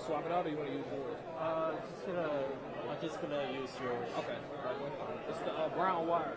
swap it out, or you want to use yours? I'm just gonna use yours. Okay. It's the brown wire.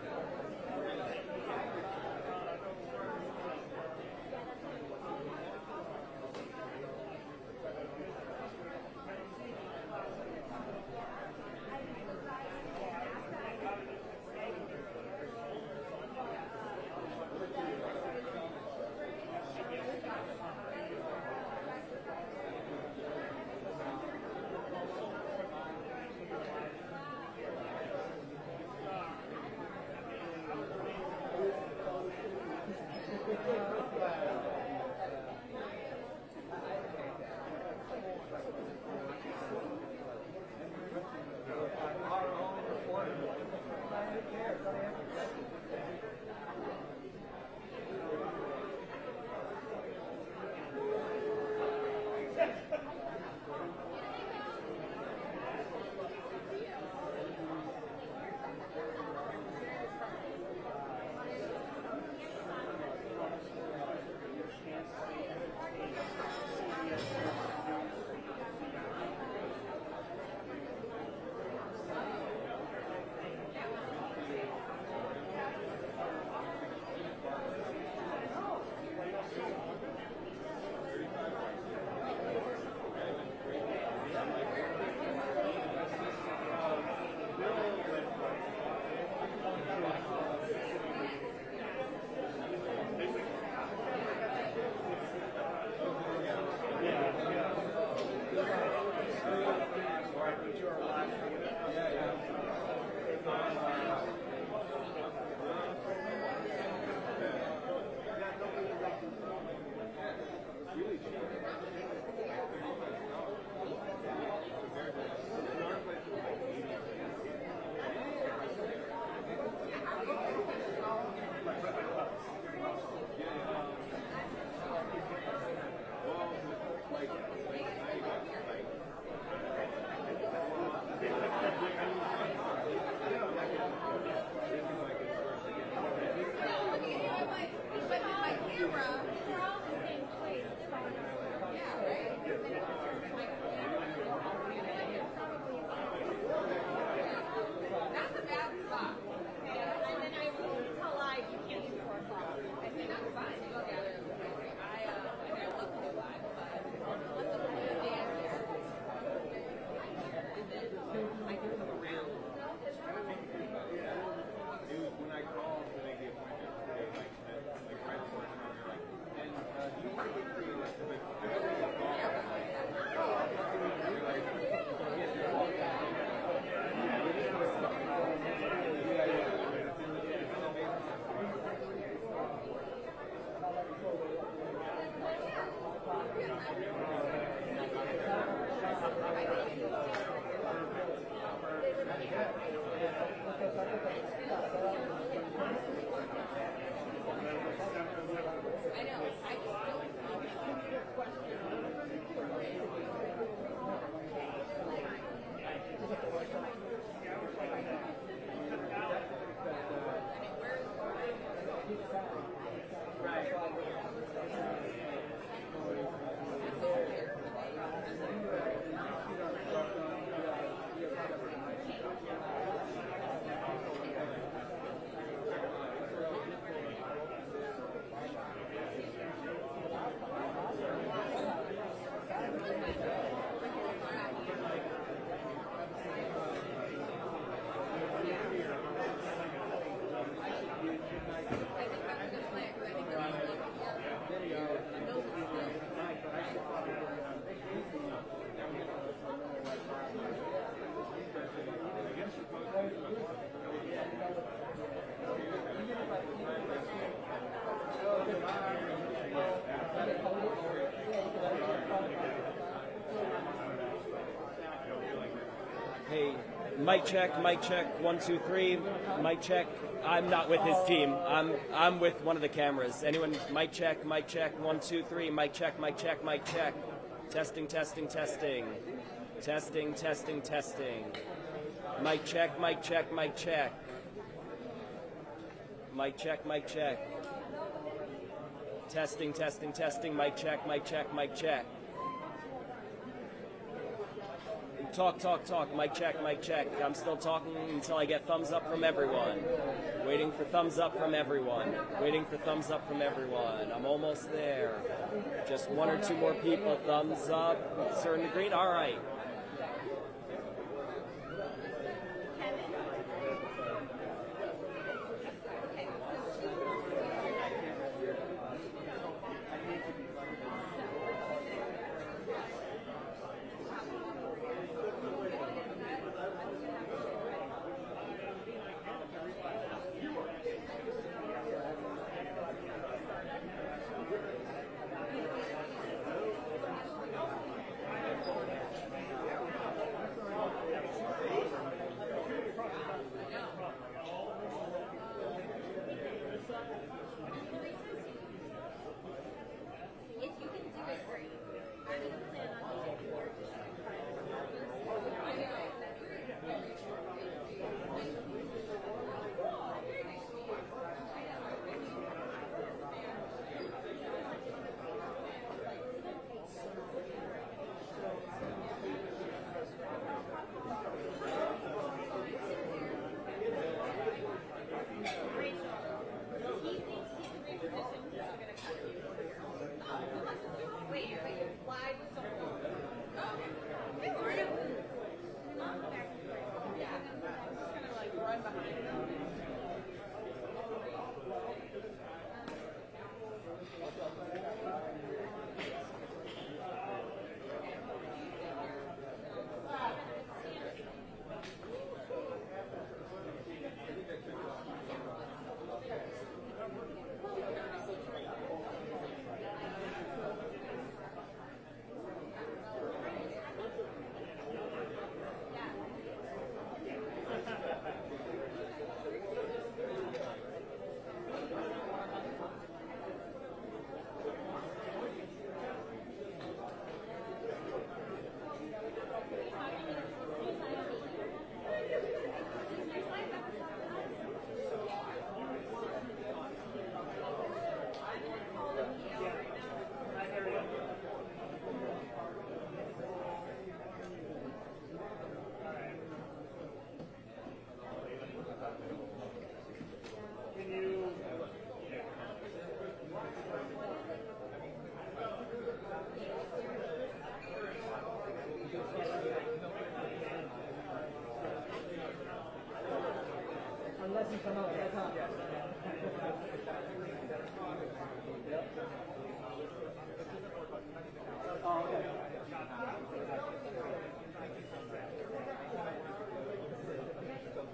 Hey, mic check, 1, 2, 3, mic check. I'm not with his team. I'm with one of the cameras. Anyone? Mic check, 1, 2, 3, mic check, mic check, mic check. Testing, testing, testing. Testing, testing, testing. Mic check, mic check, mic check. Mic check, mic check. Testing, testing, testing, mic check, mic check, mic check. Talk, talk, talk. Mic check, mic check. I'm still talking until I get thumbs up from everyone. Waiting for thumbs up from everyone. Waiting for thumbs up from everyone. I'm almost there. Just one or two more people. Thumbs up. Starting to green. All right.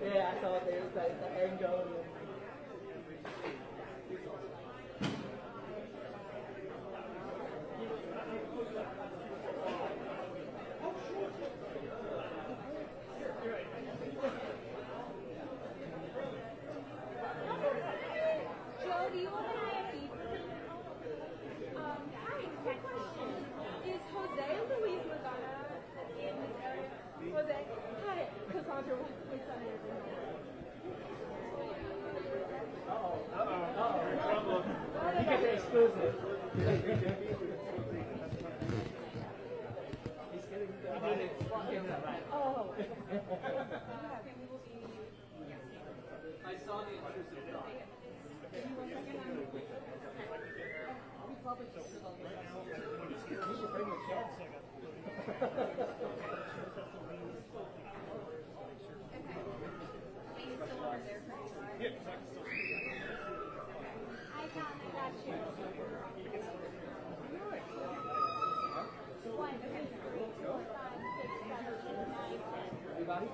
Yeah, I saw the angle. Exclusive. Oh. I saw the intrusive dog. You should bring the cat. Everybody?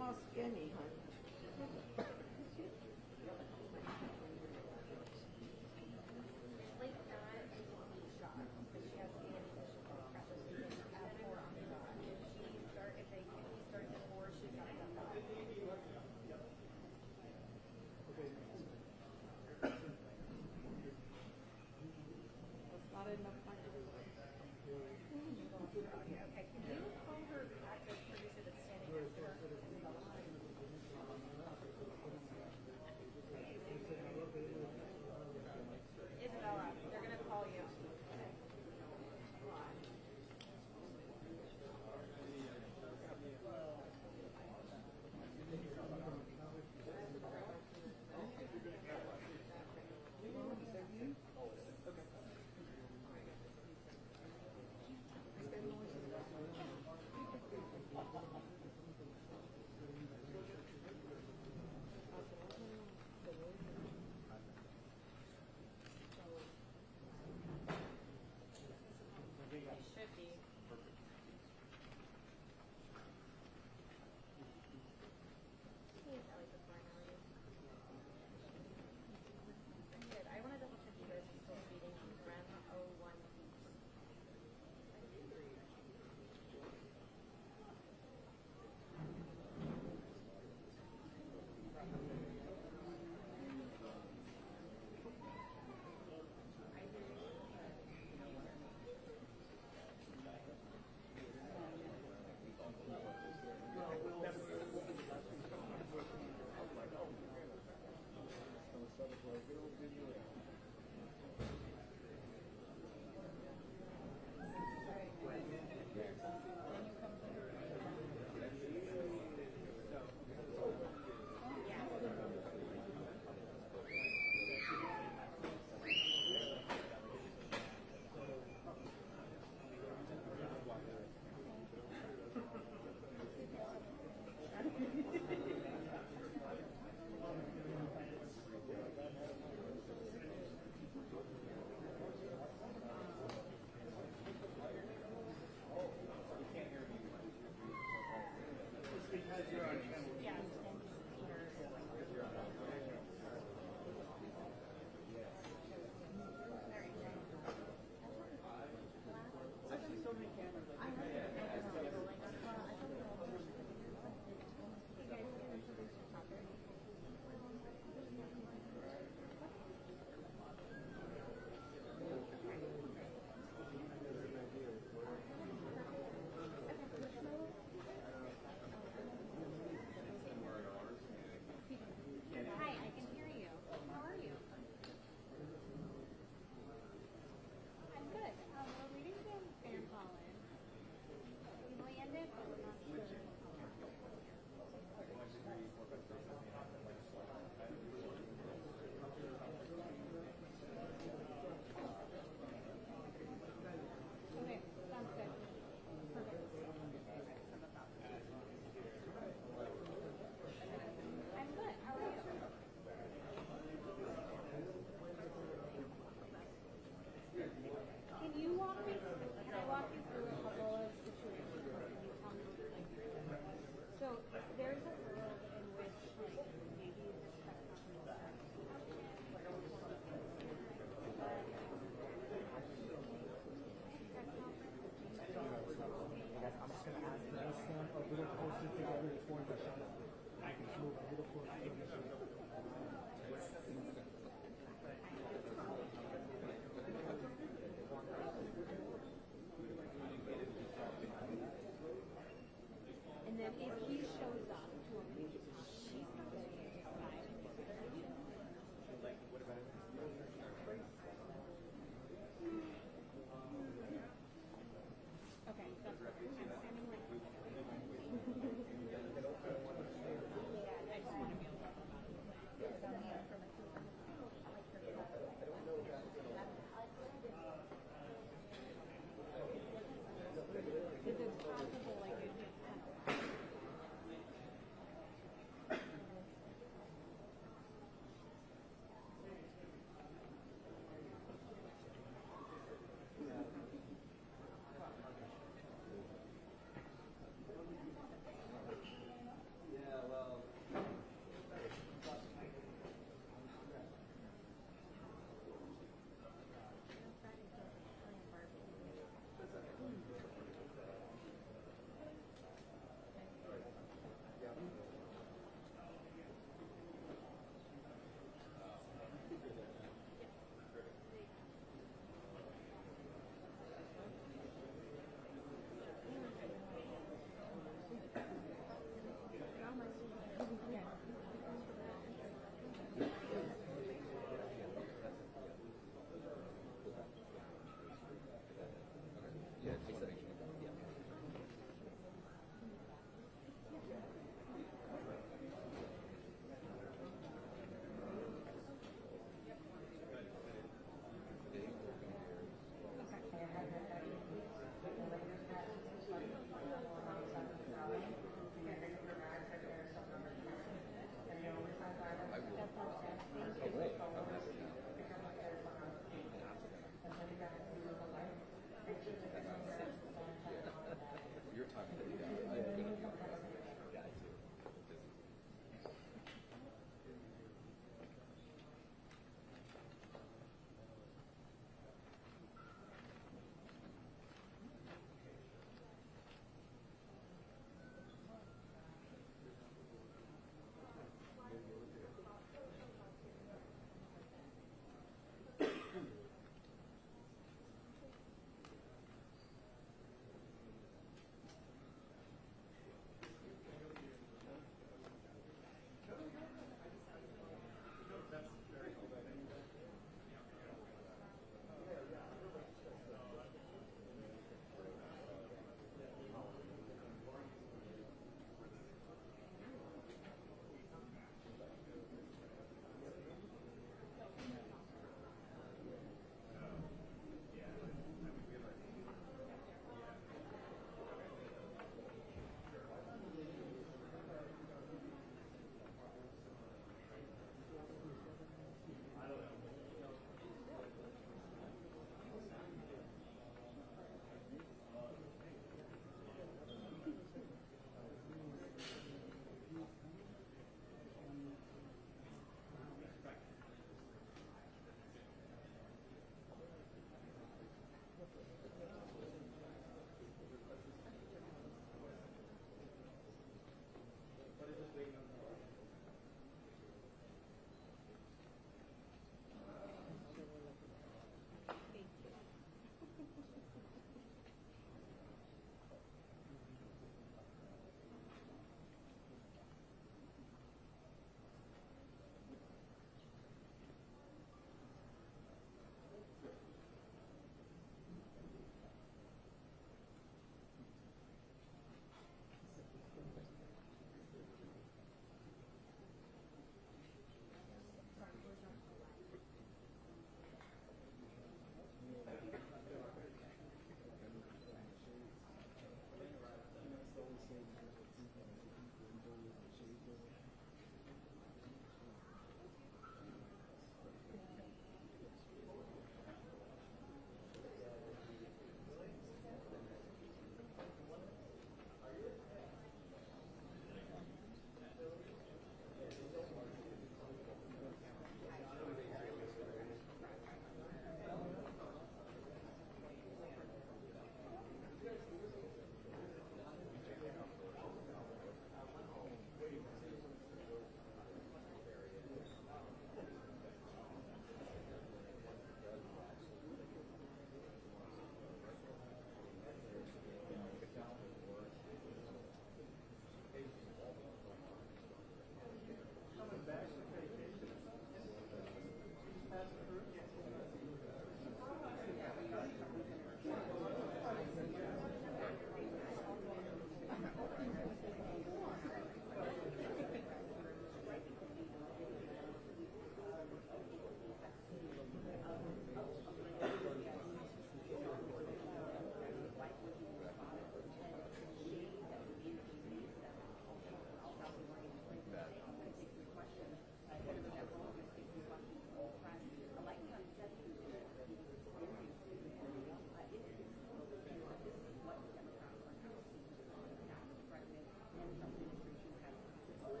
more skinny, honey.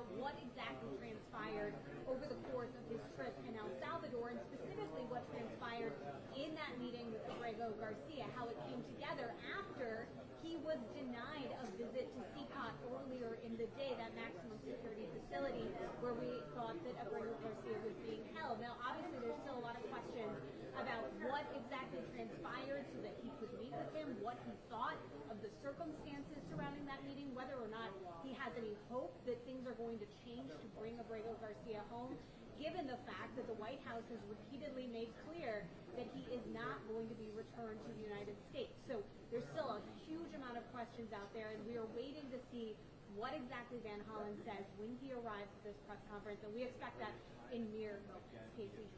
about what exactly transpired over the course of his trip in El Salvador, and specifically what transpired in that meeting with Abrego Garcia, how it came together after he was denied a visit to CCOT earlier in the day, that maximum security facility where we thought that Abrego Garcia was being held. Now, obviously, there's still a lot of questions about what exactly transpired so that he could meet with him, what he thought of the circumstances surrounding that meeting, whether or not he has any hope that things are going to change to bring Abrego Garcia home, given the fact that the White House has repeatedly made clear that he is not going to be returned to the United States. So there's still a huge amount of questions out there, and we are waiting to see what exactly Van Hollen says when he arrives at this press conference, and we expect that in mere moments. Casey.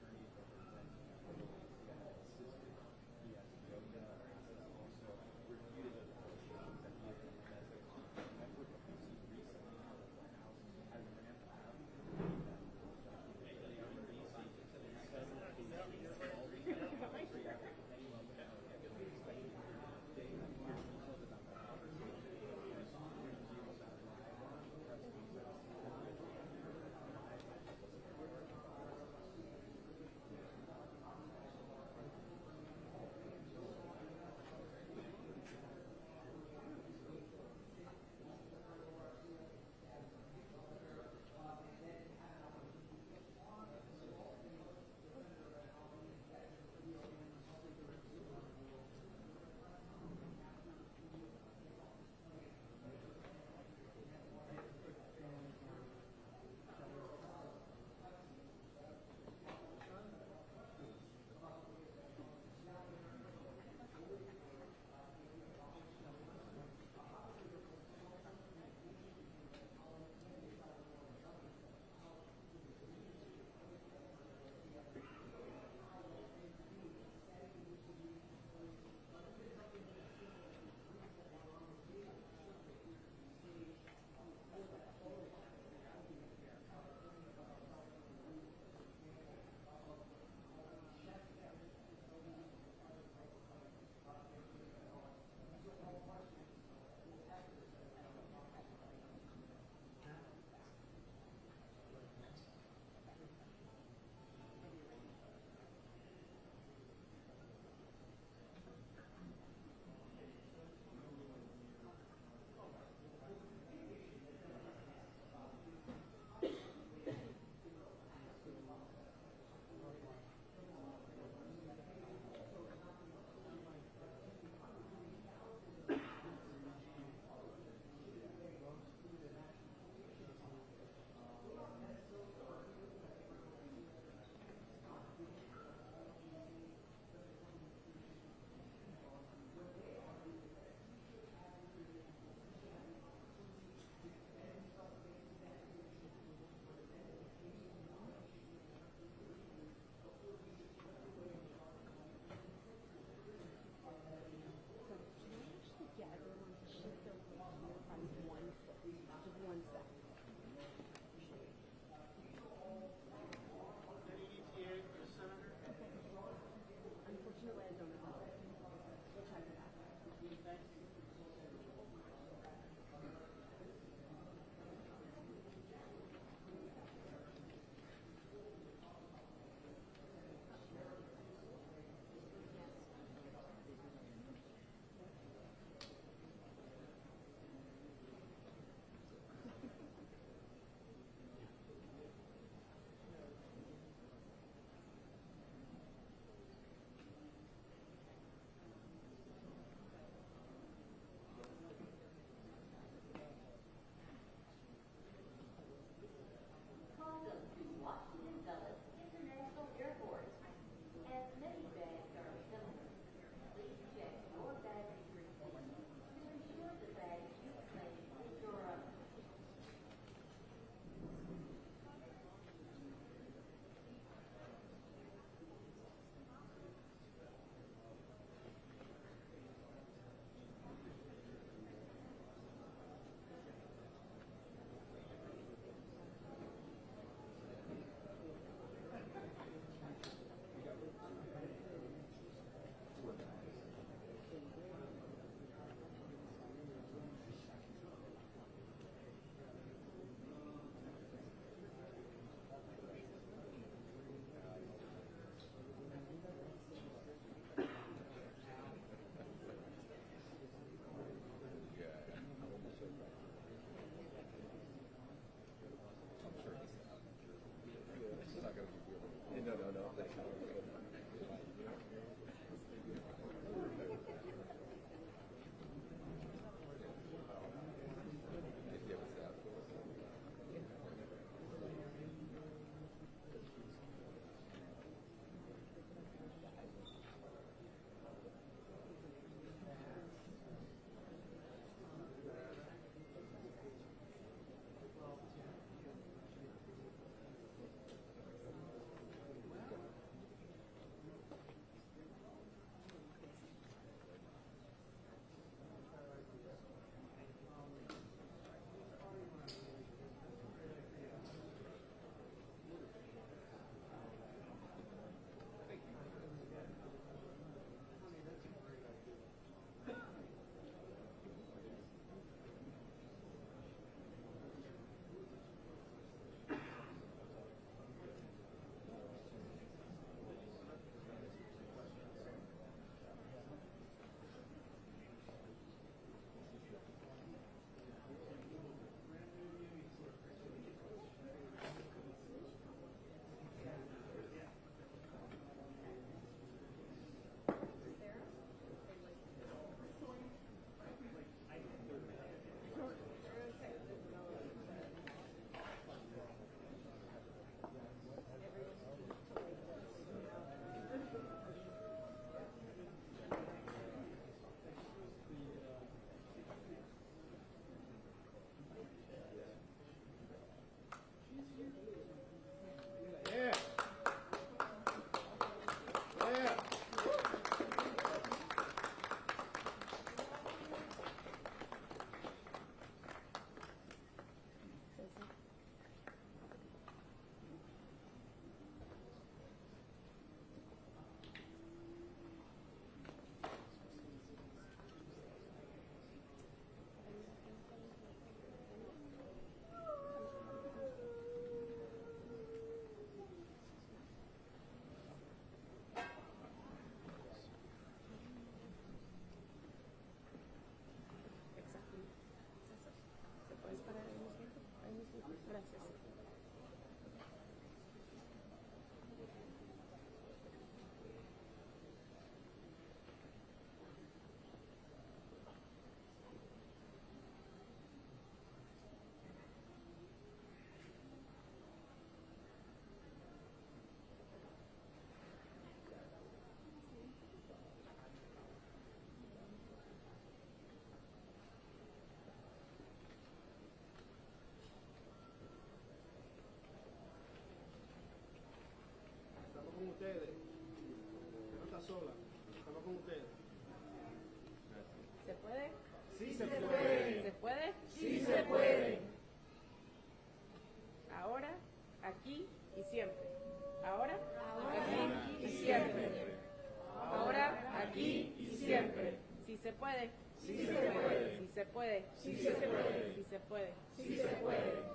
se puede. Sí se puede.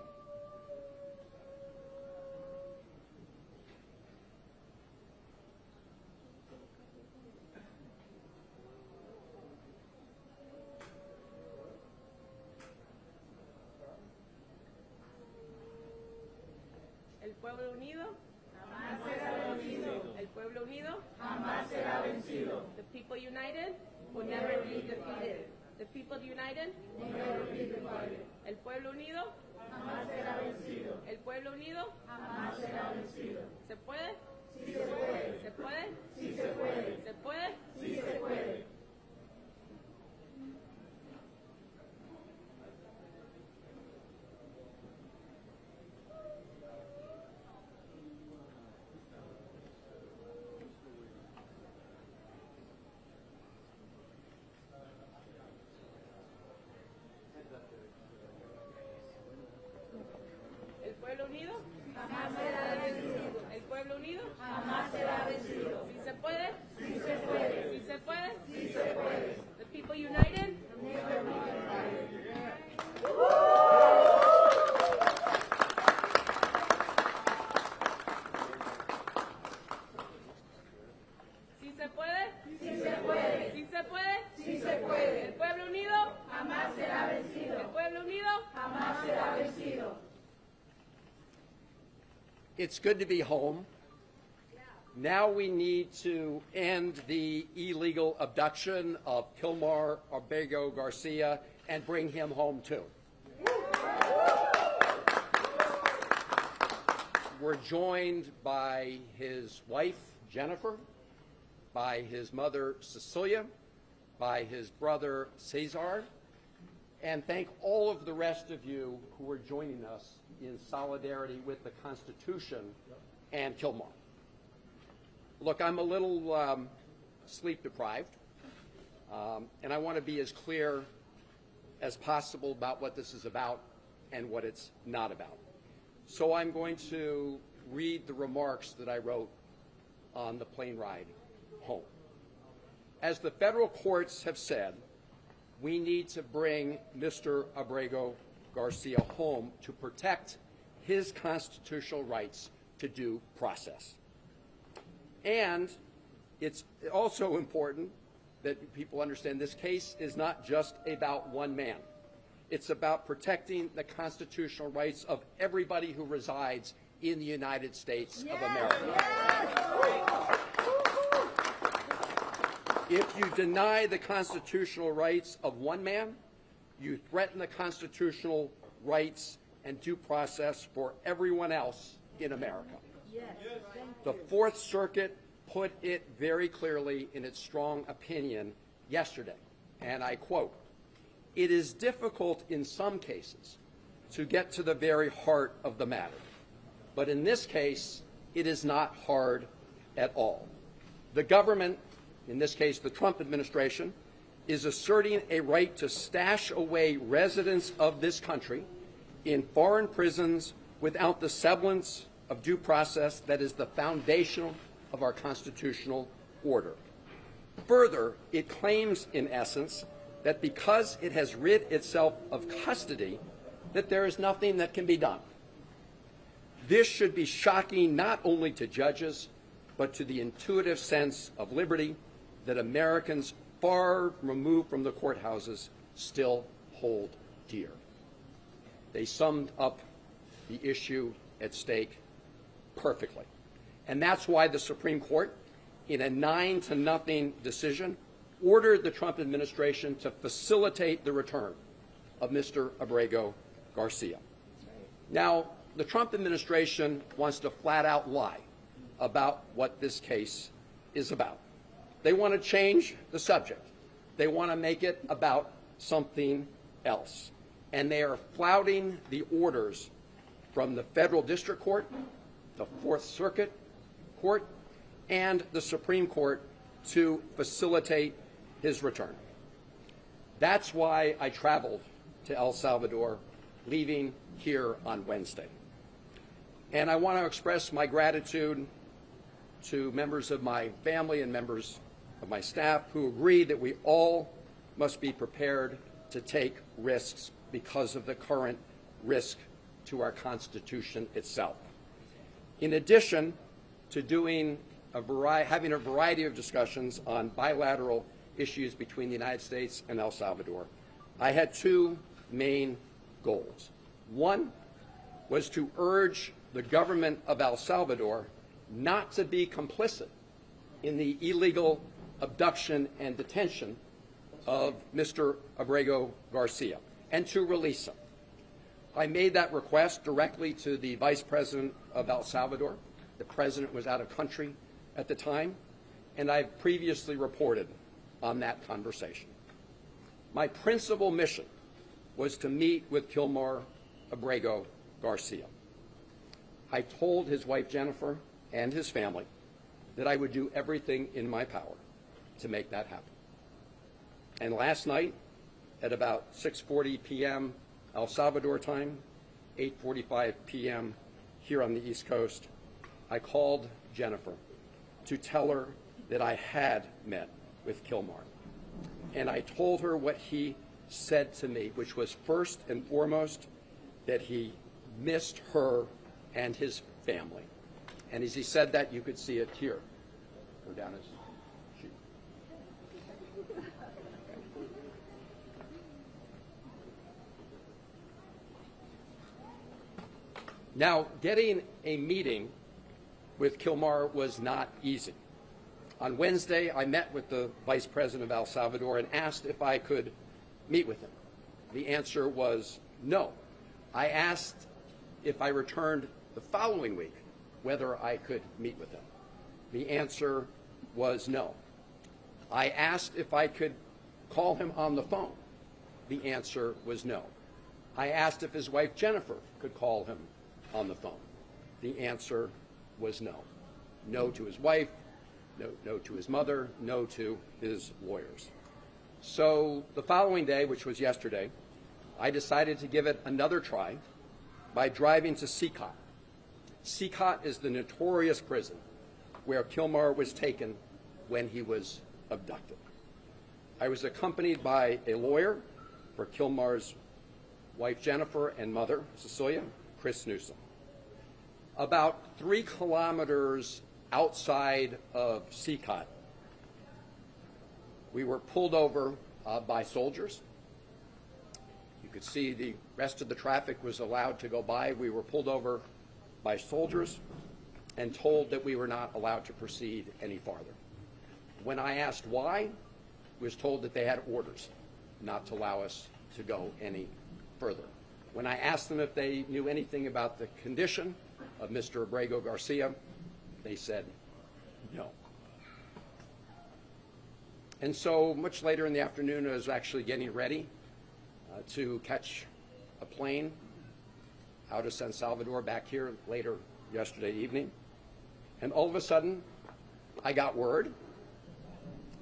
El pueblo unido jamás será vencido. El pueblo unido jamás será vencido. The people united will never be defeated. The people united will never be divided. El pueblo unido jamás será vencido. El pueblo unido jamás será vencido. ¿Se puede? Sí se puede. ¿Se puede? Sí se puede. ¿Se puede? Sí se puede. El pueblo unido jamás será vencido. El pueblo unido jamás será vencido. ¿Sí se puede? Sí se puede. ¿Sí se puede? Sí se puede. The people united never be divided. ¿Sí se puede? Sí se puede. ¿Sí se puede? Sí se puede. El pueblo unido jamás será vencido. El pueblo unido jamás será vencido. It's good to be home. Now we need to end the illegal abduction of Kilmar Abrego Garcia and bring him home too. We're joined by his wife, Jennifer, by his mother, Cecilia, by his brother, Cesar, and thank all of the rest of you who are joining us in solidarity with the Constitution and Kilmar. Look, I'm a little sleep deprived, and I want to be as clear as possible about what this is about and what it's not about. So I'm going to read the remarks that I wrote on the plane ride home. As the federal courts have said, we need to bring Mr. Abrego Garcia home to protect his constitutional rights to due process. And it's also important that people understand this case is not just about one man. It's about protecting the constitutional rights of everybody who resides in the United States of America. If you deny the constitutional rights of one man, you threaten the constitutional rights and due process for everyone else in America. The Fourth Circuit put it very clearly in its strong opinion yesterday, and I quote, "It is difficult in some cases to get to the very heart of the matter, but in this case, it is not hard at all. The government, in this case the Trump administration, is asserting a right to stash away residents of this country in foreign prisons without the semblance of due process that is the foundation of our constitutional order. Further, it claims, in essence, that because it has rid itself of custody, that there is nothing that can be done. This should be shocking not only to judges, but to the intuitive sense of liberty that Americans far removed from the courthouses still hold dear." They summed up the issue at stake perfectly. And that's why the Supreme Court, in a 9-0 decision, ordered the Trump administration to facilitate the return of Mr. Abrego Garcia. Now, the Trump administration wants to flat out lie about what this case is about. They want to change the subject. They want to make it about something else. And they are flouting the orders from the Federal District Court, the Fourth Circuit Court, and the Supreme Court to facilitate his return. That's why I traveled to El Salvador, leaving here on Wednesday. And I want to express my gratitude to members of my family and members of my staff who agreed that we all must be prepared to take risks because of the current risk to our Constitution itself. In addition to having a variety of discussions on bilateral issues between the United States and El Salvador, I had two main goals. One was to urge the government of El Salvador not to be complicit in the illegal abduction and detention of Mr. Abrego Garcia and to release him. I made that request directly to the Vice President of El Salvador. The President was out of country at the time, and I've previously reported on that conversation. My principal mission was to meet with Kilmar Abrego Garcia. I told his wife Jennifer and his family that I would do everything in my power to make that happen. And last night, at about 6:40 p.m. El Salvador time, 8:45 p.m. here on the East Coast, I called Jennifer to tell her that I had met with Kilmar. And I told her what he said to me, which was first and foremost that he missed her and his family. And as he said that, you could see a tear go down his cheek. Now, getting a meeting with Kilmar was not easy. On Wednesday, I met with the Vice President of El Salvador and asked if I could meet with him. The answer was no. I asked if I returned the following week whether I could meet with him. The answer was no. I asked if I could call him on the phone. The answer was no. I asked if his wife Jennifer could call him on the phone. The answer was no. No to his wife, no to his mother, no to his lawyers. So the following day, which was yesterday, I decided to give it another try by driving to Sikot. Sikot is the notorious prison where Kilmar was taken when he was abducted. I was accompanied by a lawyer for Kilmar's wife Jennifer and mother Cecilia, Chris Newsom. About 3 kilometers outside of Sikot, we were pulled over by soldiers. You could see the rest of the traffic was allowed to go by. We were pulled over by soldiers and told that we were not allowed to proceed any farther. When I asked why, I was told that they had orders not to allow us to go any further. When I asked them if they knew anything about the condition of Mr. Abrego Garcia, they said no. And so much later in the afternoon, I was actually getting ready to catch a plane out of San Salvador back here later yesterday evening. And all of a sudden, I got word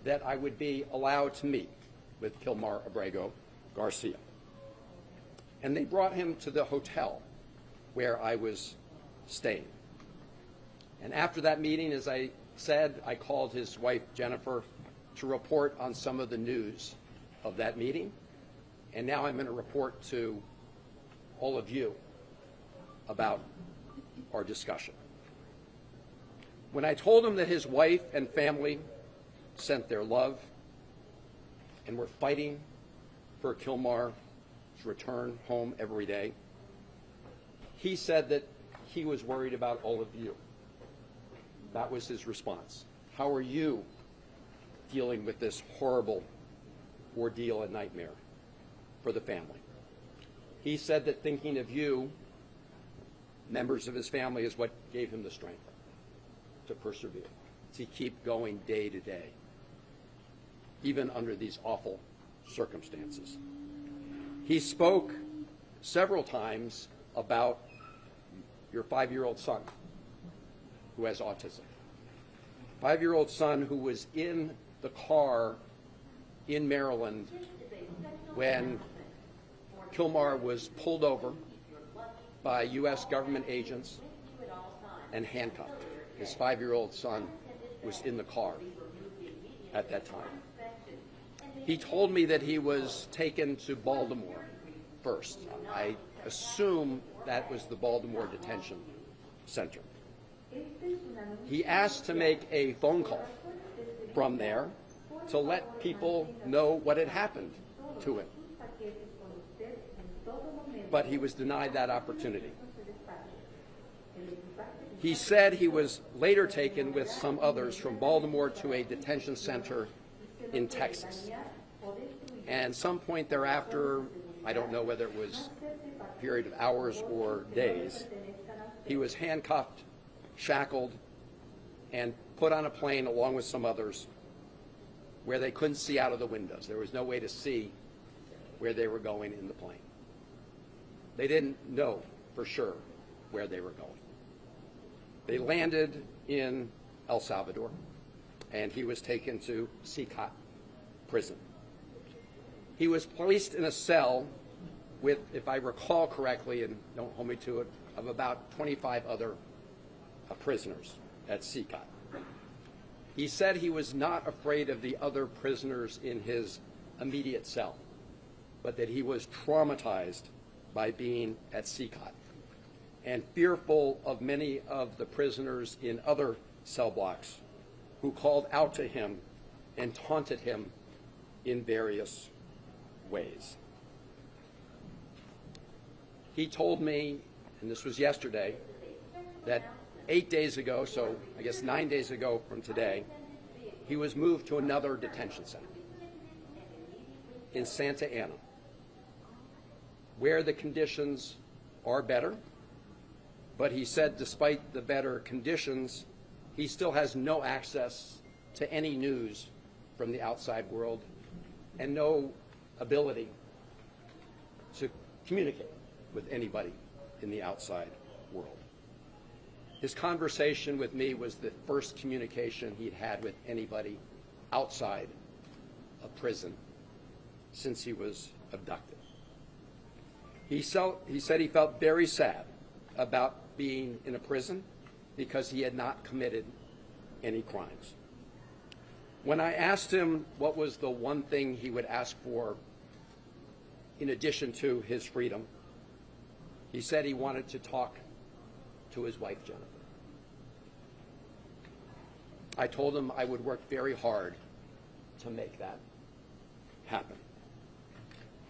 that I would be allowed to meet with Kilmar Abrego Garcia. And they brought him to the hotel where I was staying. And after that meeting, as I said, I called his wife, Jennifer, to report on some of the news of that meeting. And now I'm going to report to all of you about our discussion. When I told him that his wife and family sent their love and were fighting for Kilmar's return home every day, he said that he was worried about all of you. That was his response. How are you dealing with this horrible ordeal and nightmare for the family? He said that thinking of you, members of his family, is what gave him the strength to persevere, to keep going day to day, even under these awful circumstances. He spoke several times about your 5-year-old son who has autism. 5-year-old son who was in the car in Maryland when Kilmar was pulled over by U.S. government agents and handcuffed. His 5-year-old son was in the car at that time. He told me that he was taken to Baltimore first. I assume that was the Baltimore Detention Center. He asked to make a phone call from there to let people know what had happened to him. But he was denied that opportunity. He said he was later taken with some others from Baltimore to a detention center in Texas. And some point thereafter, I don't know whether it was a period of hours or days, he was handcuffed, shackled, and put on a plane along with some others where they couldn't see out of the windows. There was no way to see where they were going in the plane. They didn't know for sure where they were going. They landed in El Salvador, and he was taken to Cyprus prison. He was placed in a cell with, if I recall correctly, and don't hold me to it, of about 25 other prisoners at Cyprus. He said he was not afraid of the other prisoners in his immediate cell, but that he was traumatized by being at Cyprus and fearful of many of the prisoners in other cell blocks who called out to him and taunted him in various ways. He told me, and this was yesterday, that 8 days ago, so I guess 9 days ago from today, he was moved to another detention center in Santa Ana, where the conditions are better. But he said despite the better conditions, he still has no access to any news from the outside world and no ability to communicate with anybody in the outside world. His conversation with me was the first communication he'd had with anybody outside of prison since he was abducted. He said he felt very sad about being in a prison because he had not committed any crimes. When I asked him what was the one thing he would ask for in addition to his freedom, he said he wanted to talk to his wife, Jennifer. I told him I would work very hard to make that happen.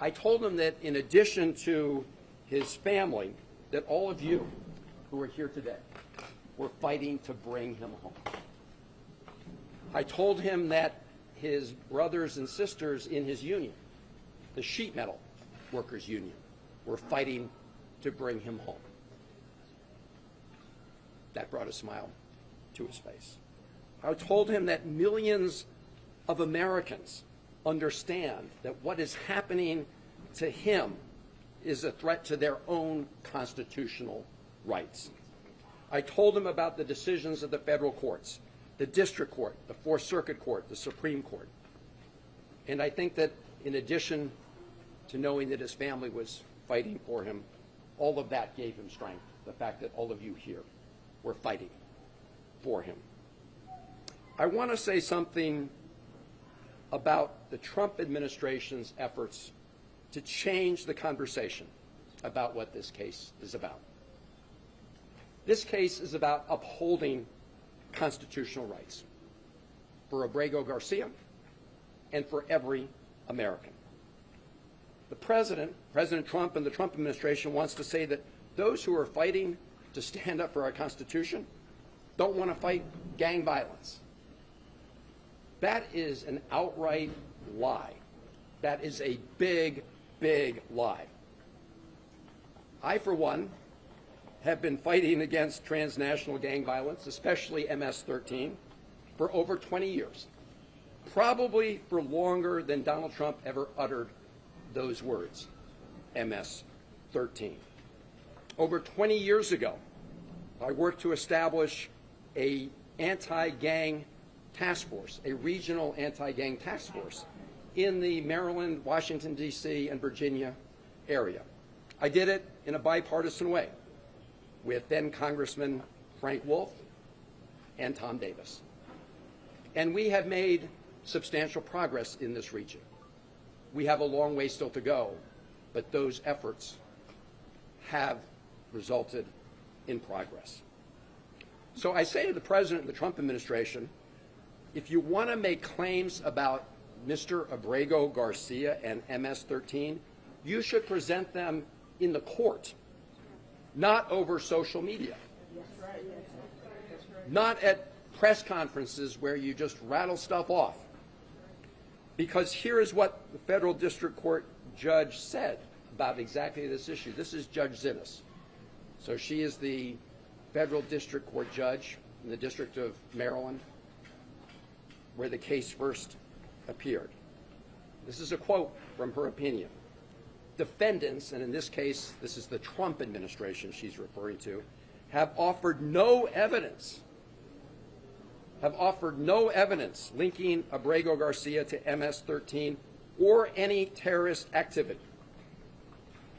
I told him that in addition to his family, that all of you who are here today were fighting to bring him home. I told him that his brothers and sisters in his union, the sheet metal workers union, were fighting to bring him home. That brought a smile to his face. I told him that millions of Americans understand that what is happening to him is a threat to their own constitutional rights. I told him about the decisions of the federal courts, the district court, the Fourth Circuit Court, the Supreme Court. And I think that in addition to knowing that his family was fighting for him, all of that gave him strength, the fact that all of you here were fighting for him. I want to say something about the Trump administration's efforts to change the conversation about what this case is about. This case is about upholding constitutional rights for Abrego Garcia and for every American. The President Trump and the Trump administration wants to say that those who are fighting to stand up for our Constitution don't want to fight gang violence. That is an outright lie. That is a big, big lie. I, for one, have been fighting against transnational gang violence, especially MS-13, for over 20 years, probably for longer than Donald Trump ever uttered those words, MS-13. Over 20 years ago, I worked to establish an anti-gang task force, a regional anti-gang task force in the Maryland, Washington, D.C., and Virginia area. I did it in a bipartisan way with then Congressman Frank Wolf and Tom Davis. And we have made substantial progress in this region. We have a long way still to go, but those efforts have resulted in progress. So I say to the President and the Trump administration, if you want to make claims about Mr. Abrego Garcia and MS-13, you should present them in the court, not over social media, not at press conferences where you just rattle stuff off. Because here is what the federal district court judge said about exactly this issue. This is Judge Zinnes. So she is the federal district court judge in the District of Maryland, where the case first appeared. This is a quote from her opinion. Defendants, and in this case, this is the Trump administration she's referring to, have offered no evidence linking Abrego Garcia to MS-13 or any terrorist activity.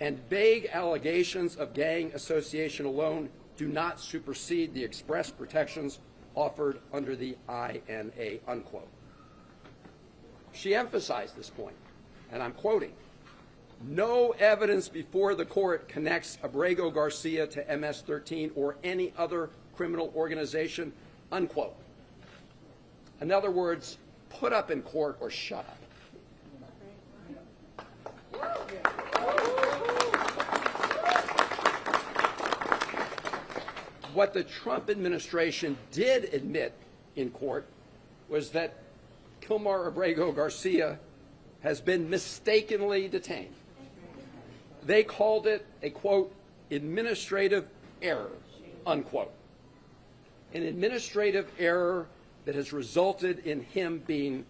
And vague allegations of gang association alone do not supersede the express protections offered under the INA, unquote. She emphasized this point, and I'm quoting, "No evidence before the court connects Abrego Garcia to MS-13 or any other criminal organization," unquote. In other words, put up in court or shut up. What the Trump administration did admit in court was that Kilmar Abrego Garcia has been mistakenly detained. They called it a, quote, administrative error, unquote. An administrative error that has resulted in him being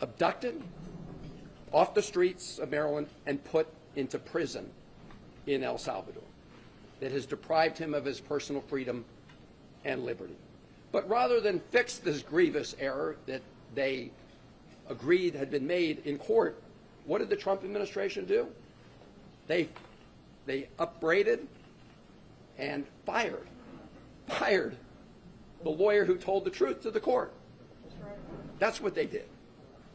abducted off the streets of Maryland and put into prison in El Salvador, that has deprived him of his personal freedom and liberty. But rather than fix this grievous error that they agreed had been made in court, what did the Trump administration do? They upbraided and fired the lawyer who told the truth to the court. That's what they did.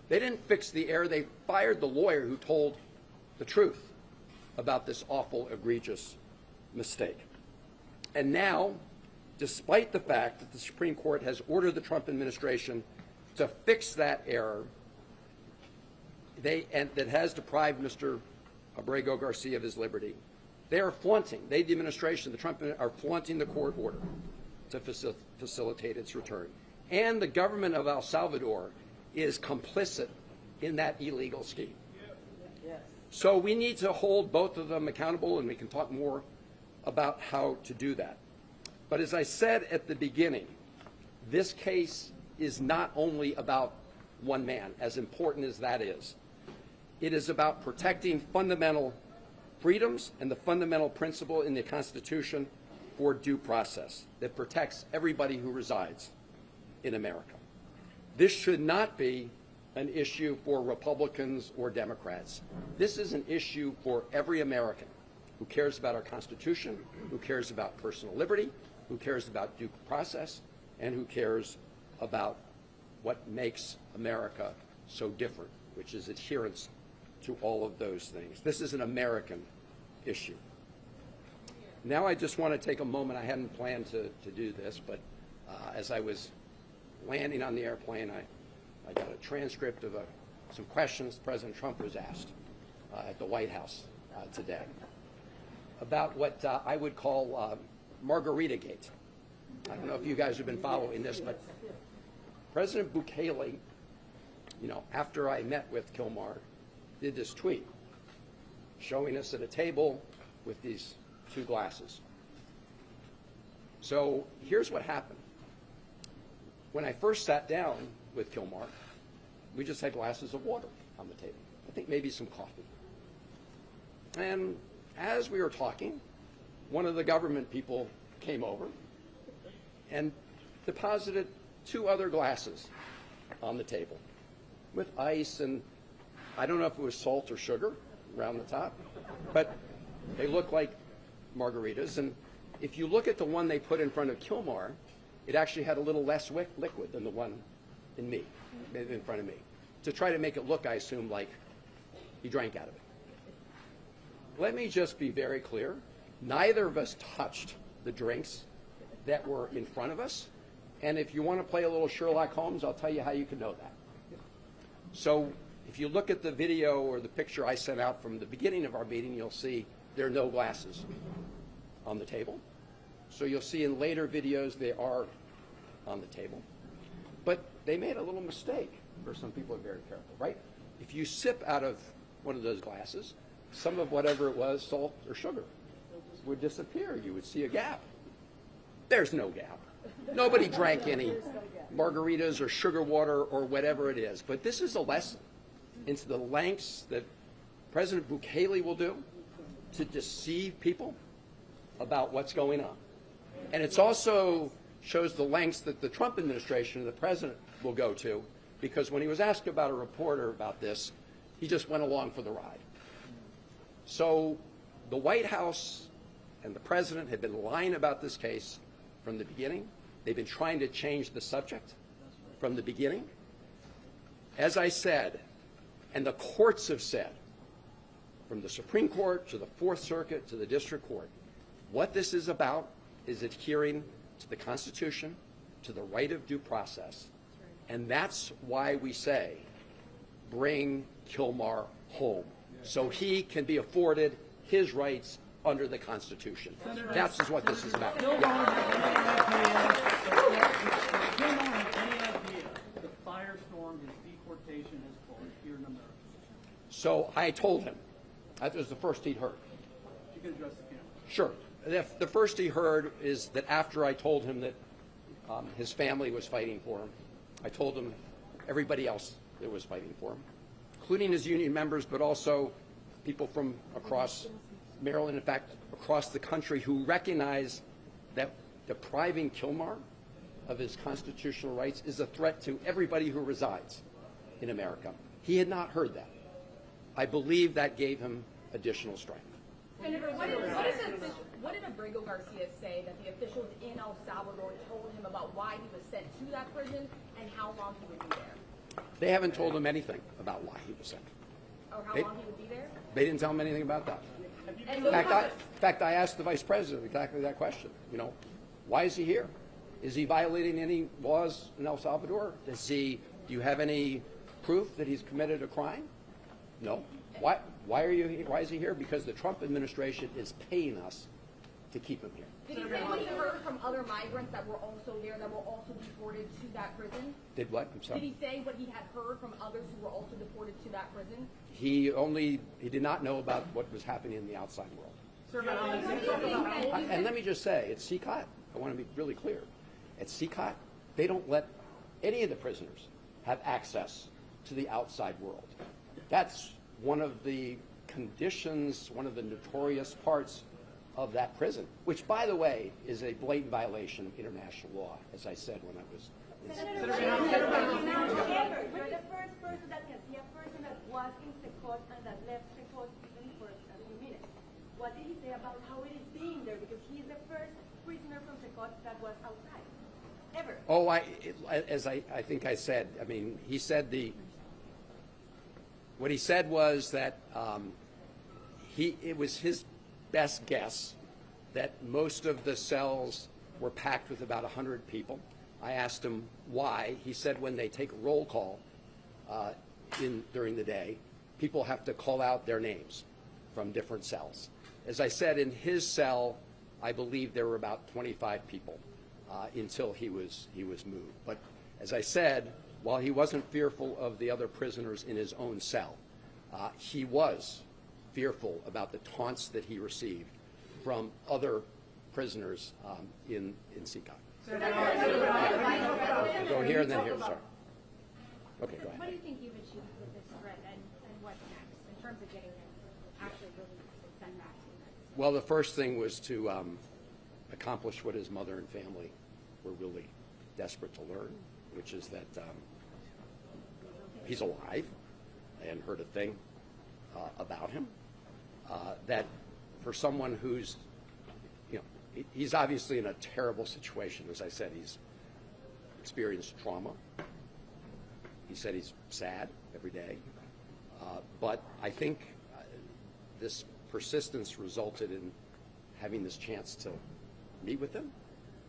They didn't fix the error. They fired the lawyer who told the truth about this awful, egregious mistake. And now, despite the fact that the Supreme Court has ordered the Trump administration to fix that error, and that has deprived Mr. Abrego Garcia of his liberty, they are flaunting, the administration, the Trump are flaunting the court order to facilitate its return. And the government of El Salvador is complicit in that illegal scheme. So we need to hold both of them accountable, and we can talk more about how to do that. But as I said at the beginning, this case is not only about one man, as important as that is. It is about protecting fundamental freedoms and the fundamental principle in the Constitution for due process that protects everybody who resides in America. This should not be an issue for Republicans or Democrats. This is an issue for every American who cares about our Constitution, who cares about personal liberty, who cares about due process, and who cares about what makes America so different, which is adherence to all of those things. This is an American issue. Now I just want to take a moment. I hadn't planned to do this, but as I was landing on the airplane, I got a transcript of some questions President Trump was asked at the White House today about what I would call Margarita-gate. I don't know if you guys have been following this, but President Bukele, after I met with Kilmar, did this tweet showing us at a table with these two glasses. So here's what happened. When I first sat down with Kilmar, we just had glasses of water on the table. I think maybe some coffee. And as we were talking, one of the government people came over and deposited two other glasses on the table with ice, and I don't know if it was salt or sugar around the top, but they looked like margaritas. And if you look at the one they put in front of Kilmar, it actually had a little less liquid than the one in front of me, to try to make it look, I assume, like he drank out of it. let me just be very clear. Neither of us touched the drinks that were in front of us. And if you want to play a little Sherlock Holmes, I'll tell you how you can know that. So if you look at the video or the picture I sent out from the beginning of our meeting, you'll see there are no glasses on the table. So you'll see in later videos they are on the table. But they made a little mistake, or some people are very careful, right? If you sip out of one of those glasses, some of whatever it was, salt or sugar, would disappear. You would see a gap. There's no gap. Nobody drank any margaritas or sugar water or whatever it is. But this is a lesson into the lengths that President Bukele will do to deceive people about what's going on. And it's also shows the lengths that the Trump administration and the president will go to, because when he was asked about a reporter about this, he just went along for the ride. So the White House and the president have been lying about this case from the beginning. They've been trying to change the subject from the beginning. As I said, and the courts have said, from the Supreme Court to the Fourth Circuit to the District Court, what this is about is adhering to the Constitution, to the right of due process. And that's why we say, bring Kilmar home, so he can be afforded his rights under the Constitution. That's what this is about. Kilmar, any idea the firestorm, his deportation has caused here in America? So I told him. That was the first he'd heard. You can address the camera. Sure. The first he heard is that after I told him that his family was fighting for him, I told him everybody else that was fighting for him, including his union members, but also people from across Maryland, in fact, across the country, who recognize that depriving Kilmar of his constitutional rights is a threat to everybody who resides in America. He had not heard that. I believe that gave him additional strength. Senator, what did Abrego Garcia say that the officials in El Salvador told him about why he was sent to that prison and how long he would be there? They haven't told him anything about why he was sent. Or how long he would be there? They didn't tell him anything about that. And In fact, I asked the vice president exactly that question. You know, why is he here? Is he violating any laws in El Salvador? Do you have any proof that he's committed a crime? No. Why are you here? Why is he here? Because the Trump administration is paying us to keep him here. did he say what he heard from other migrants that were also there, that were also deported to that prison? Did what? I'm sorry. Did he say what he had heard from others who were also deported to that prison? He did not know about what was happening in the outside world. And let me just say, at CCOT, I want to be really clear, at CCOT, they don't let any of the prisoners have access to the outside world. That's one of the conditions, one of the notorious parts of that prison, which, by the way, is a blatant violation of international law, as I said when I was Senator, you're the first person that can see a person that was in Secot and that left Secot even for a few minutes. What did he say about how it is being there? Because he is the first prisoner from Secot that was outside, ever. Oh, as I think I said, I mean, he said what he said was that it was his best guess that most of the cells were packed with about 100 people. I asked him why. He said when they take a roll call during the day, people have to call out their names from different cells. As I said, in his cell, I believe there were about 25 people until he was moved. But as I said, while he wasn't fearful of the other prisoners in his own cell, he was fearful about the taunts that he received from other prisoners in CCOT. Go here and then here, sorry. Okay, go ahead. What do you think you've achieved with this threat, and what's next in terms of getting him actually released and sent back to the United States? Well, the first thing was to accomplish what his mother and family were really desperate to learn, which is that he's alive. I hadn't heard a thing about him. That for someone who's, he's obviously in a terrible situation. As I said, he's experienced trauma. He said he's sad every day. But I think this persistence resulted in having this chance to meet with him,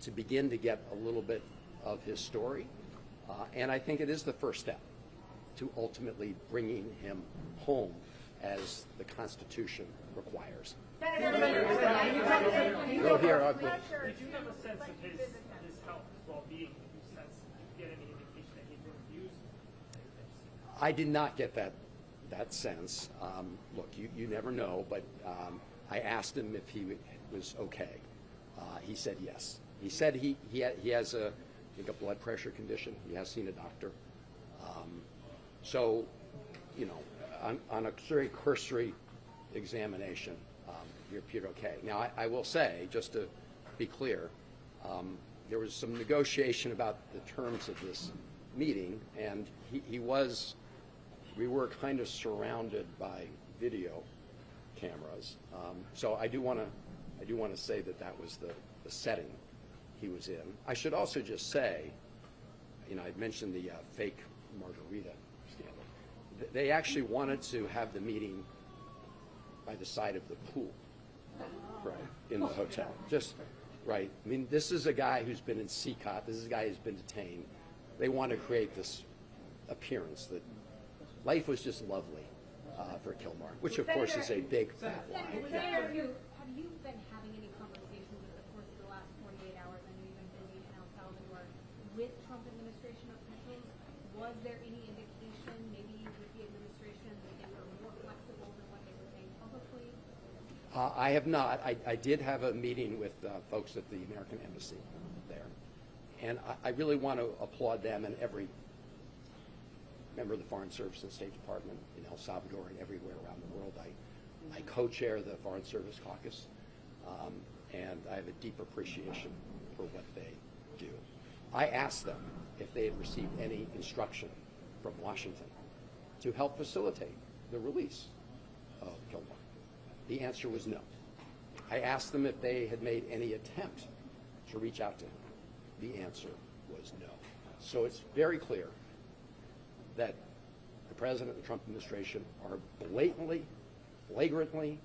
to begin to get a little bit of his story. And I think it is the first step to ultimately bringing him home as the Constitution requires. Go here, I'll go. Did you have a sense of his health, his well-being? Did you sense, get any indication that he'd been abused? I did not get that sense. Look, you never know, but I asked him if he was okay. He said yes. He said he has I think a blood pressure condition. He has seen a doctor. So, you know, on a very cursory examination, he appeared okay. Now, I will say, just to be clear, there was some negotiation about the terms of this meeting, and we were kind of surrounded by video cameras. So I do want to say that was the setting he was in. I should also just say, you know, I'd mentioned the fake margarita scandal. They actually wanted to have the meeting by the side of the pool, right, in the hotel. Just, right. I mean, this is a guy who's been in CCOT. This is a guy who's been detained. They want to create this appearance that life was just lovely for Kilmar, which of course is a big fat lie. Senator, have you been having any conversations over the course of the last 48 hours? I know you've been busy in El Salvador with Trump administration officials. Was there any indication, maybe with the administration, that they were more flexible than what they were saying publicly? I have not. I did have a meeting with folks at the American Embassy there, and I really want to applaud them and every member of the Foreign Service and State Department in El Salvador and everywhere around the world. I co-chair the Foreign Service Caucus, and I have a deep appreciation for what they do. I asked them if they had received any instruction from Washington to help facilitate the release of Kilmar. The answer was no. I asked them if they had made any attempt to reach out to him. The answer was no. So it's very clear that the President and the Trump administration are blatantly, flagrantly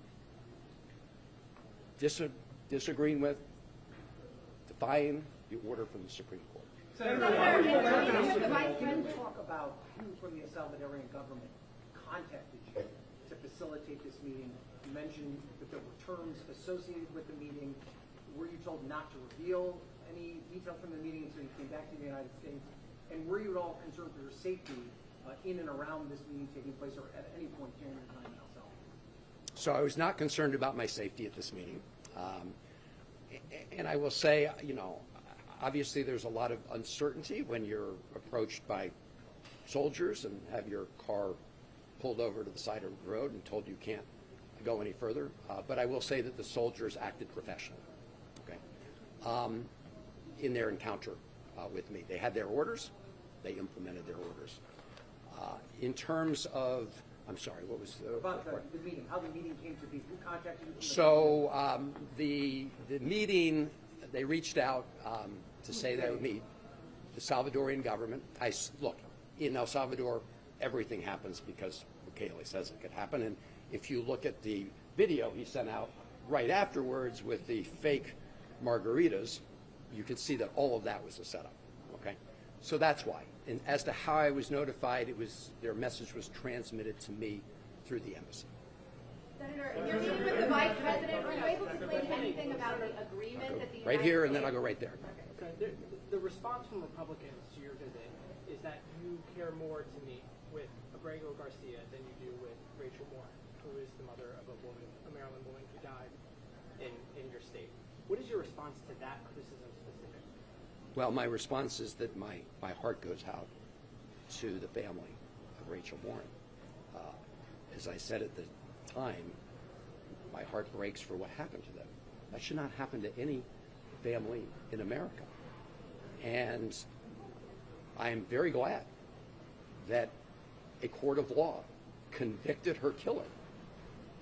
disagreeing with, defying the order from the Supreme Court. Senator, can you talk about who from the Salvadorian government contacted you to facilitate this meeting? You mentioned that there were terms associated with the meeting. Were you told not to reveal any details from the meeting until you came back to the United States? And were you at all concerned for your safety in and around this meeting taking place or at any point during your time in El Salvador? So I was not concerned about my safety at this meeting. And I will say, you know, obviously there's a lot of uncertainty when you're approached by soldiers and have your car pulled over to the side of the road and told you can't go any further. But I will say that the soldiers acted professionally, okay, in their encounter with me. They had their orders. They implemented their orders. In terms of, I'm sorry, what was about the meeting? How the meeting came to be? Who contacted you? So the meeting, they reached out to say they would meet the Salvadorian government. Look, in El Salvador, everything happens because Bukele says it could happen. And if you look at the video he sent out right afterwards with the fake margaritas, you can see that all of that was a setup. Okay, so that's why. And as to how I was notified, their message was transmitted to me through the embassy. Senator, in your meeting with the Vice President, were you able to explain anything about the agreement that the Right here, and then I'll go right there. Okay. The response from Republicans to your visit is that you care more to meet with Abrego Garcia than you do with Rachel Warren, who is the mother of a Maryland woman who died in your state. What is your response to that criticism specifically? Well, my response is that my heart goes out to the family of Rachel Warren. As I said at the time, my heart breaks for what happened to them. That should not happen to any family in America. And I am very glad that a court of law convicted her killer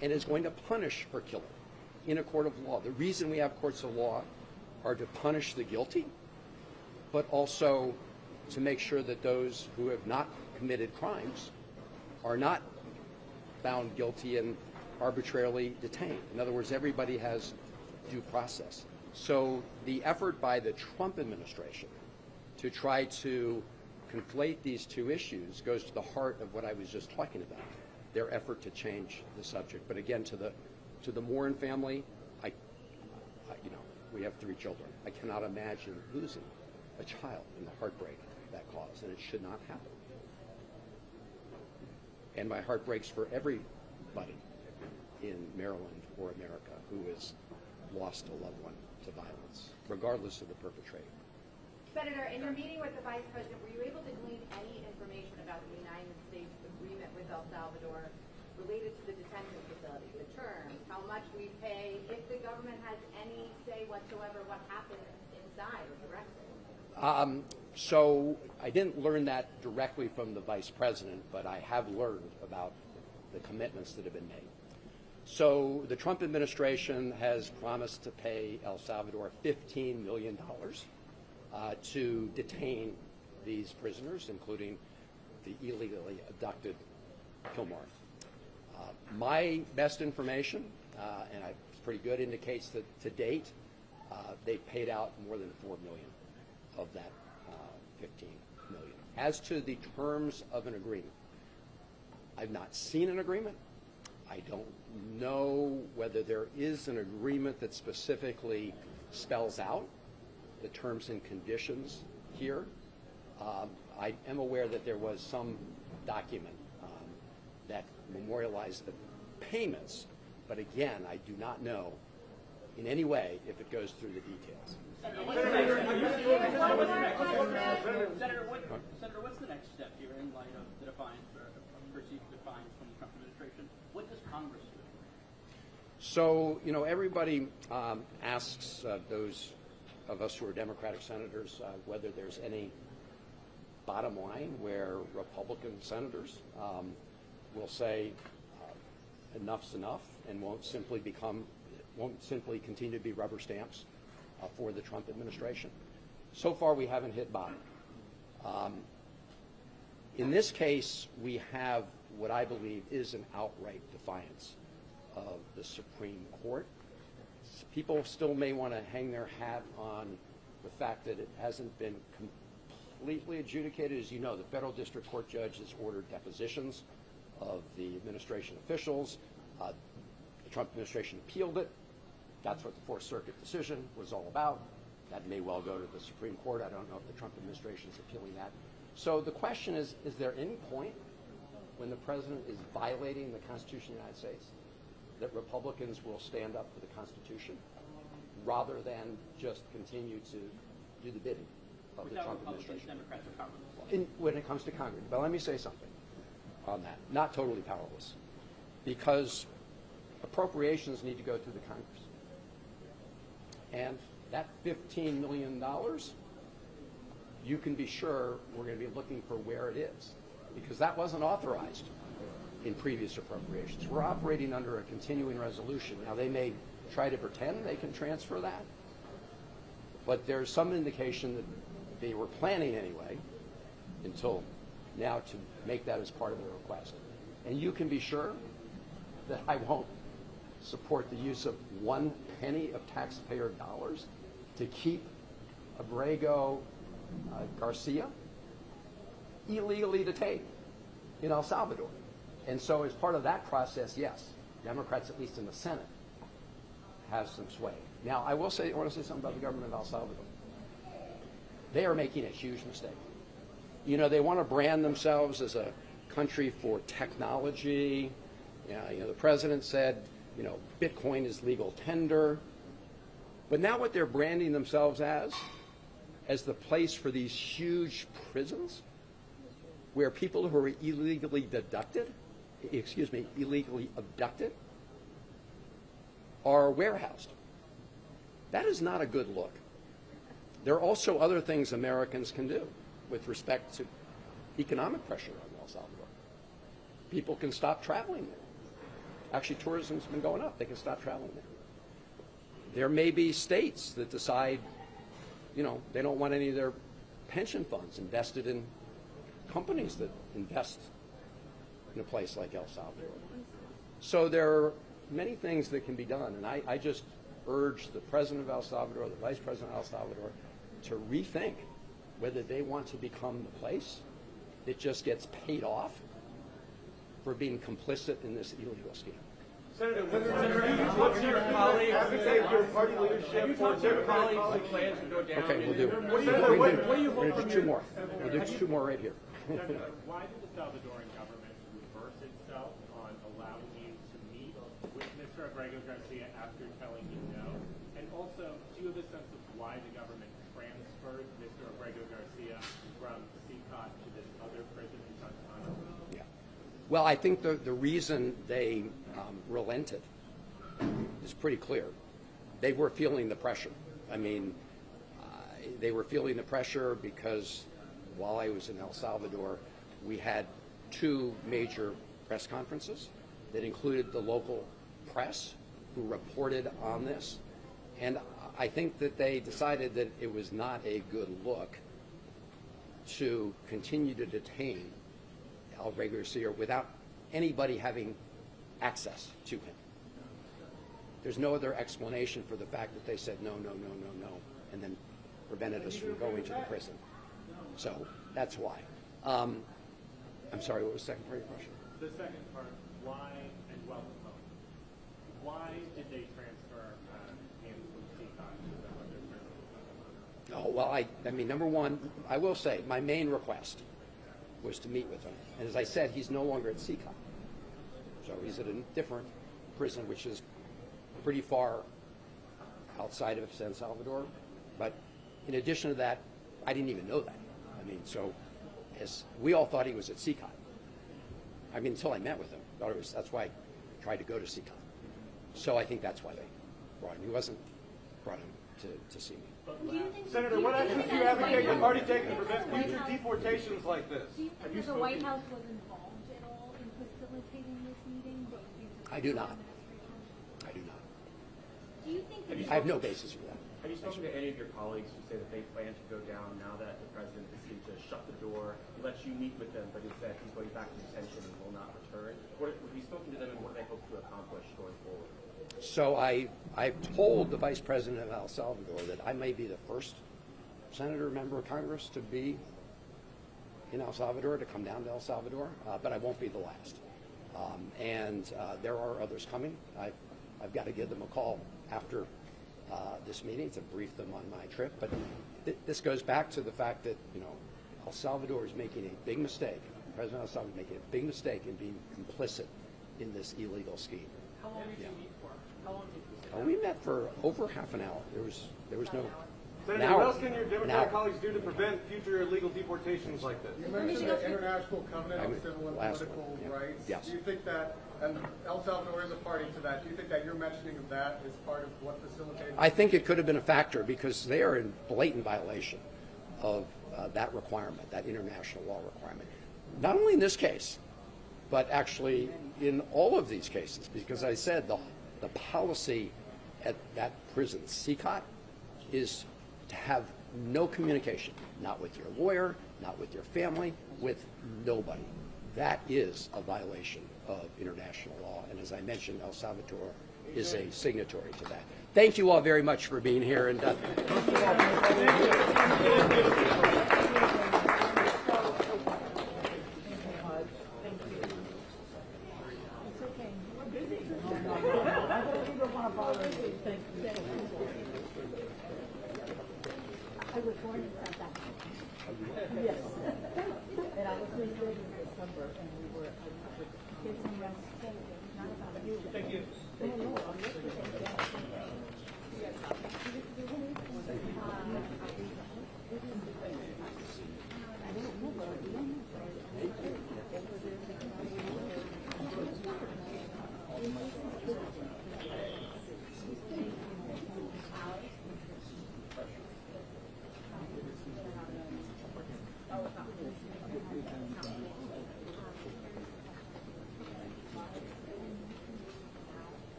and is going to punish her killer in a court of law. The reason we have courts of law are to punish the guilty, but also to make sure that those who have not committed crimes are not found guilty and arbitrarily detained. In other words, everybody has due process. So the effort by the Trump administration to try to conflate these two issues goes to the heart of what I was just talking about, their effort to change the subject. But again, to the Morin family, we have 3 children. I cannot imagine losing a child and the heartbreak that caused, and it should not happen. And my heart breaks for everybody in Maryland or America who has lost a loved one to violence, regardless of the perpetrator. Senator, in your meeting with the Vice President, were you able to glean any information about the United States agreement with El Salvador related to the detention facility, the terms, how much we pay, if the government has any say whatsoever what happens inside or directly? So I didn't learn that directly from the Vice President, but I have learned about the commitments that have been made. So the Trump administration has promised to pay El Salvador $15 million to detain these prisoners, including the illegally abducted Kilmar. My best information, and it's pretty good, indicates that to date they've paid out more than $4 million of that $15 million. As to the terms of an agreement, I've not seen an agreement. I don't know whether there is an agreement that specifically spells out the terms and conditions here. I am aware that there was some document that memorialized the payments, but again, I do not know in any way if it goes through the details. Senator, what's the next step here in light of the defiance, or perceived defiance from the Trump administration? What does Congress do? So, everybody asks those of us who are Democratic senators whether there's any bottom line where Republican senators will say enough's enough and won't simply continue to be rubber stamps for the Trump administration. So far, we haven't hit bottom. In this case, we have what I believe is an outright defiance of the Supreme Court. People still may want to hang their hat on the fact that it hasn't been completely adjudicated. As you know, the federal district court judge has ordered depositions of the administration officials. The Trump administration appealed it. That's what the Fourth Circuit decision was all about. That may well go to the Supreme Court. I don't know if the Trump administration is appealing that. So the question is there any point when the president is violating the Constitution of the United States that Republicans will stand up for the Constitution rather than just continue to do the bidding of the Trump administration? Democrats are powerless. When it comes to Congress. But let me say something on that. Not totally powerless. Because appropriations need to go through the Congress. And that $15 million, you can be sure we're going to be looking for where it is. Because that wasn't authorized in previous appropriations. We're operating under a continuing resolution. Now, they may try to pretend they can transfer that, but there's some indication that they were planning anyway until now to make that as part of the request. And you can be sure that I won't support the use of 1 penny of taxpayer dollars to keep Abrego Garcia illegally detained in El Salvador. And so as part of that process, yes, Democrats, at least in the Senate, have some sway. Now, I want to say something about the government of El Salvador. They are making a huge mistake. They want to brand themselves as a country for technology. The president said, Bitcoin is legal tender. But now what they're branding themselves as the place for these huge prisons where people who are illegally abducted are warehoused. That is not a good look. There are also other things Americans can do with respect to economic pressure on El Salvador. People can stop traveling there. Actually, tourism's been going up. They can stop traveling there. There may be states that decide, they don't want any of their pension funds invested in companies that invest in a place like El Salvador. So there many things that can be done, and I just urge the President of El Salvador, the Vice President of El Salvador, to rethink whether they want to become the place that just gets paid off for being complicit in this illegal scheme. Senator, what's your colleagues, your party leadership, what's your colleagues who plan to go down? Okay, we'll do. We're going to do two more. We'll do two more right here. Why did the Salvadoran government reverse itself on allowing you to meet with Mr. Abrego Garcia after telling you no? And also, do you have a sense of why the government transferred Mr. Abrego Garcia from CCOT to this other prison in Guantanamo? Yeah. Well, I think the reason they relented is pretty clear. They were feeling the pressure. I mean, they were feeling the pressure because while I was in El Salvador, we had two major press conferences that included the local press who reported on this. And I think that they decided that it was not a good look to continue to detain Abrego Garcia without anybody having access to him. There's no other explanation for the fact that they said no, no, no, no, no, and then prevented us from going to the prison. So that's why. I'm sorry, what was the second part of your question? The second part, why, and welcome home. Why did they transfer him from CCOT to the other prison? Oh, well, I mean, number one, I will say, my main request was to meet with him. And as I said, he's no longer at CCOT. So he's at a different prison, which is pretty far outside of San Salvador. But in addition to that, I didn't even know that. I mean, so as we all thought he was at CCOT. I mean, until I met with him. That's why I tried to go to CCOT. So I think that's why they brought him. He wasn't brought him to see me. Senator, what actions do you advocate your party taking to prevent future deportations like this? Do you think that the White House was involved at all in facilitating this meeting? I do not. I do not. Do you think that I have no basis for that. Have you spoken to any of your colleagues who say that they plan to go down now that the president has seemed to shut the door? He lets you meet with them, but instead he's going back to detention and will not return. Have you spoken to them, and what do they hope to accomplish going forward? So I've told the Vice President of El Salvador that I may be the first senator member of Congress to be in El Salvador, to come down to El Salvador, but I won't be the last. There are others coming. I've got to give them a call after this meeting to brief them on my trip. But this goes back to the fact that, El Salvador is making a big mistake. The President of El Salvador is making a big mistake in being complicit in this illegal scheme. How long did you meet for? How long did you We met for over half an hour. There was no. Senator, what else can your Democratic colleagues do to prevent future illegal deportations like this? You mentioned the International Covenant on Civil and Political Rights. Yes. Do you think that, and El Salvador is a party to that, do you think that your mentioning of that is part of what facilitated? I think it could have been a factor because they are in blatant violation of that requirement, that international law requirement. Not only in this case, but actually in all of these cases, because I said the policy at that prison, CCOT, is to have no communication, not with your lawyer, not with your family, with nobody. That is a violation of international law. And as I mentioned, El Salvador is a signatory to that. Thank you all very much for being here. And I was born in South Africa. Yes. And I was recruited in December, and we were, I would get some rest. Not about you. Thank you.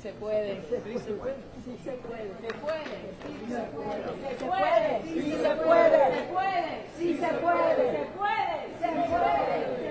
Se puede. Sí se puede. Sí se puede. Se puede. Sí se puede. Se puede. Sí se puede. Se puede. Sí se puede. Se puede. Se puede.